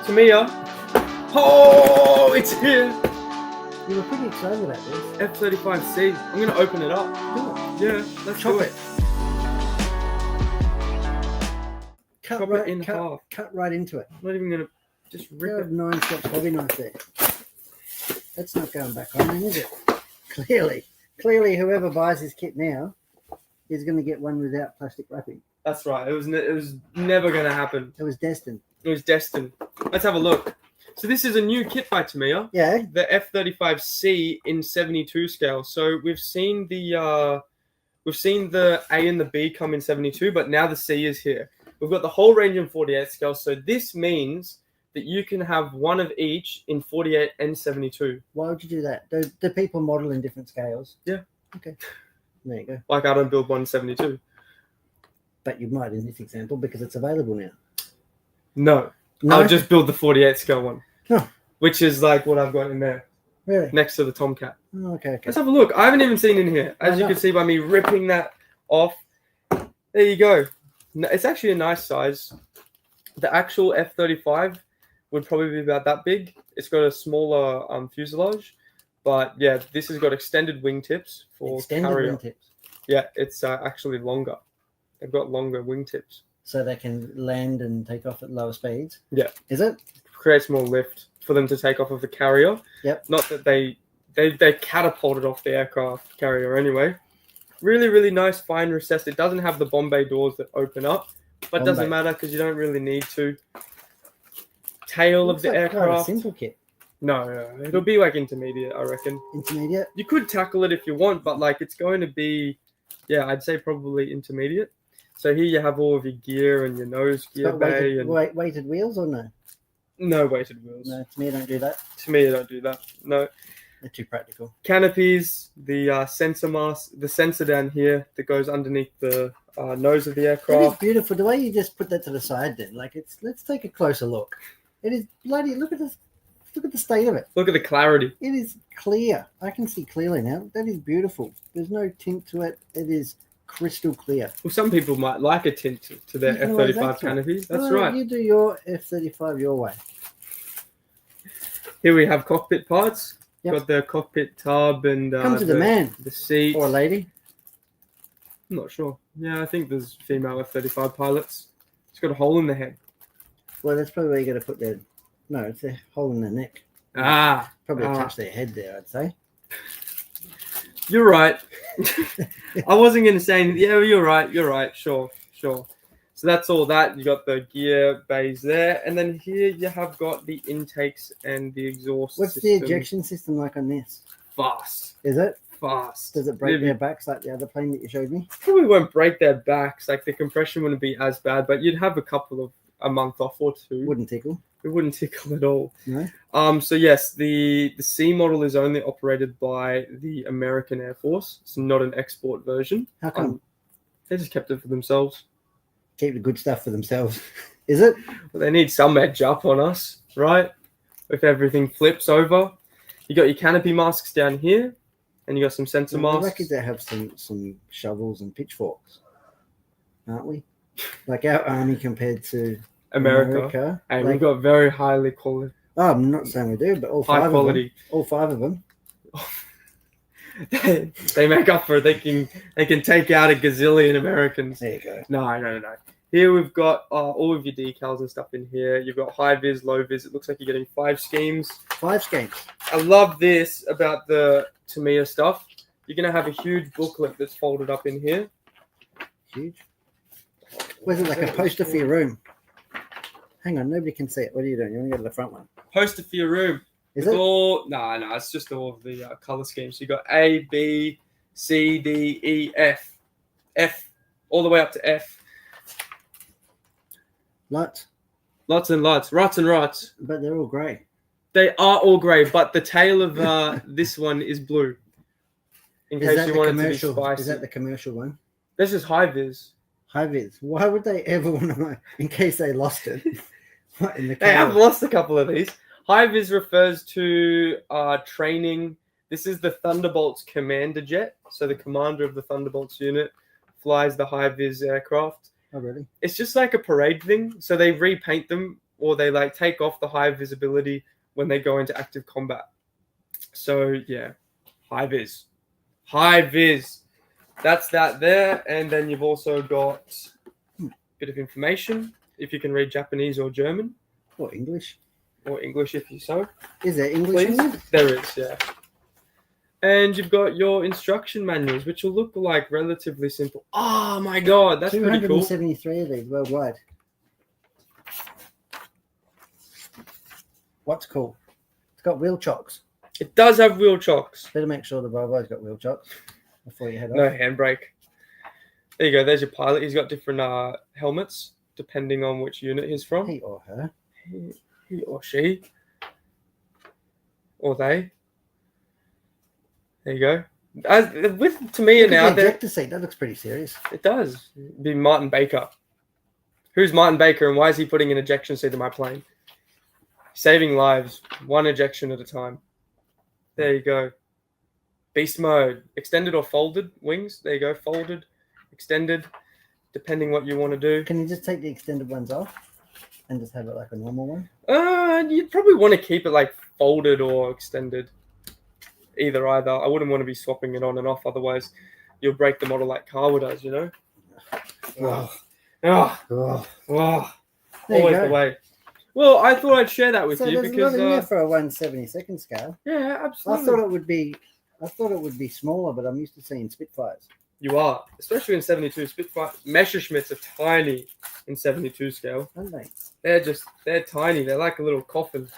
Tamiya. Oh, it's here. You were pretty excited about this. F-35C. I'm going to open it up. Do it. Yeah, let's Chop do it. Chop it in half. Cut right into it. I'm not even going to just rip Got it. a 9-step hobby knife there. That's not going back on then, is it? Clearly, whoever buys this kit now is going to get one without plastic wrapping. That's right. It was never going to happen. It was destined. It was destined. Let's have a look. So this is a new kit by Tamiya. Yeah. The F-35C in 72 scale. So we've seen the A and the B come in 72, but now the C is here. We've got the whole range in 48 scale. So this means that you can have one of each in 48 and 72. Why would you do that? Do people model in different scales? Yeah. Okay. There you go. Like I don't build one in 72. But you might in this example because it's available now. No. I'll just build the 48 scale one. Huh. Which is like what I've got in there. Really? Next to the Tomcat. Oh, okay. Let's have a look. I haven't even seen in here. As you can see by me ripping that off. There you go. It's actually a nice size. The actual F-35 would probably be about that big. It's got a smaller fuselage. But yeah, this has got extended wingtips for carrier. Wingtips. Yeah, it's actually longer. They've got longer wingtips. So they can land and take off at lower speeds? Yeah. Is it? Creates more lift for them to take off of the carrier. Yep. Not that they catapulted off the aircraft carrier anyway. Really, really nice, fine recessed. It doesn't have the Bombay doors that open up, but it doesn't matter because you don't really need to. Tail of the aircraft. Quite a simple kit. No, it'll be like intermediate, I reckon. Intermediate? You could tackle it if you want, but like it's going to be, yeah, I'd say probably intermediate. So here you have all of your gear and your nose gear bay. Weighted wheels or no? No weighted wheels. No, to me, I don't do that. To me, I don't do that. No. They're too practical. Canopies, the sensor mask, the sensor down here that goes underneath the nose of the aircraft. It is beautiful. The way you just put that to the side then, like let's take a closer look. It is bloody, look at this. Look at the state of it. Look at the clarity. It is clear. I can see clearly now. That is beautiful. There's no tint to it. It is crystal clear. Well, some people might like a tint to their F-35 canopy. That's right. You do your F-35 your way. Here we have cockpit parts. Yep. Got the cockpit tub and comes with a man. The seat. Or a lady. I'm not sure. Yeah, I think there's female F-35 pilots. It's got a hole in the head. Well, that's probably where you got to put their... No, it's a hole in the neck. Probably attach their head there, I'd say. You're right. I wasn't going to say anything. Yeah, you're right. Sure. So that's all that. You got the gear bays there. And then here you have got the intakes and the exhaust What's system. the ejection system like on this? Fast. Is it? Fast. Does it break their backs like the other plane that you showed me? Probably won't break their backs. Like the compression wouldn't be as bad, but you'd have a month off or two. Wouldn't tickle. It wouldn't tickle at all. No. So yes, the C model is only operated by the American Air Force. It's not an export version. How come? They just kept it for themselves. Keep the good stuff for themselves. Is it? Well, they need some edge up on us, right? If everything flips over. You got your canopy masks down here, and you got some sensor masks. I reckon they have some shovels and pitchforks, aren't we? Like our army compared to America. And we've got very highly quality. Oh, I'm not saying we do, but all five of them. They make up for it. They can take out a gazillion Americans. There you go. No. Here we've got all of your decals and stuff in here. You've got high vis, low vis. It looks like you're getting 5 schemes. 5 schemes. I love this about the Tamiya stuff. You're going to have a huge booklet that's folded up in here. Huge. Where's it like a poster for your room? Hang on, nobody can see it. What are you doing? You want to go to the front one? Poster for your room. Is it? No, it's just all of the color schemes. So you got A, B, C, D, E, F. F, all the way up to F. Lots and lots. Rots and rots. But they're all grey. They are all grey, but the tail of this one is blue. In case you want it to be spicy. Is that the commercial one? This is high vis. High vis. Why would they ever want to know? In case they lost it. They have lost a couple of these. High vis refers to training. This is the Thunderbolts commander jet. So the commander of the Thunderbolts unit flies the high vis aircraft. Oh, really? It's just like a parade thing. So they repaint them or they like take off the high visibility when they go into active combat. So yeah, high vis. That's that there. And then you've also got a bit of information if you can read Japanese or German. Or English. Or English if you so. Is there English in Please. there? There is, yeah. And you've got your instruction manuals, which will look like relatively simple. Oh my god, that's pretty cool. 273 of these worldwide. What's cool? It's got wheel chocks. It does have wheel chocks. Better make sure the Volvo's got wheel chocks before you head No off. handbrake. There you go. There's your pilot. He's got different helmets depending on which unit he's from. He or her. He or she. Or they. There you go. With Tamiya Look at now, the ejector seat. That looks pretty serious. it does. It'd be Martin Baker. Who's Martin Baker and why is he putting an ejection seat in my plane? Saving lives, one ejection at a time. There you go. Beast mode. Extended or folded wings. There you go. Folded, extended, depending what you want to do. Can you just take the extended ones off and just have it like a normal one? You'd probably want to keep it like folded or extended. Either. I wouldn't want to be swapping it on and off. Otherwise, you'll break the model like Carver does, you know? Oh. There you Always go. the way. Well, I thought I'd share that with So you there's because a lot in there for a 1/72 scale. yeah, I absolutely. thought it would be smaller, but I'm used to seeing Spitfires. You are, especially in 72 Spitfire. Messerschmitts are tiny in 72 scale. Aren't they? They're tiny. They're like a little coffin.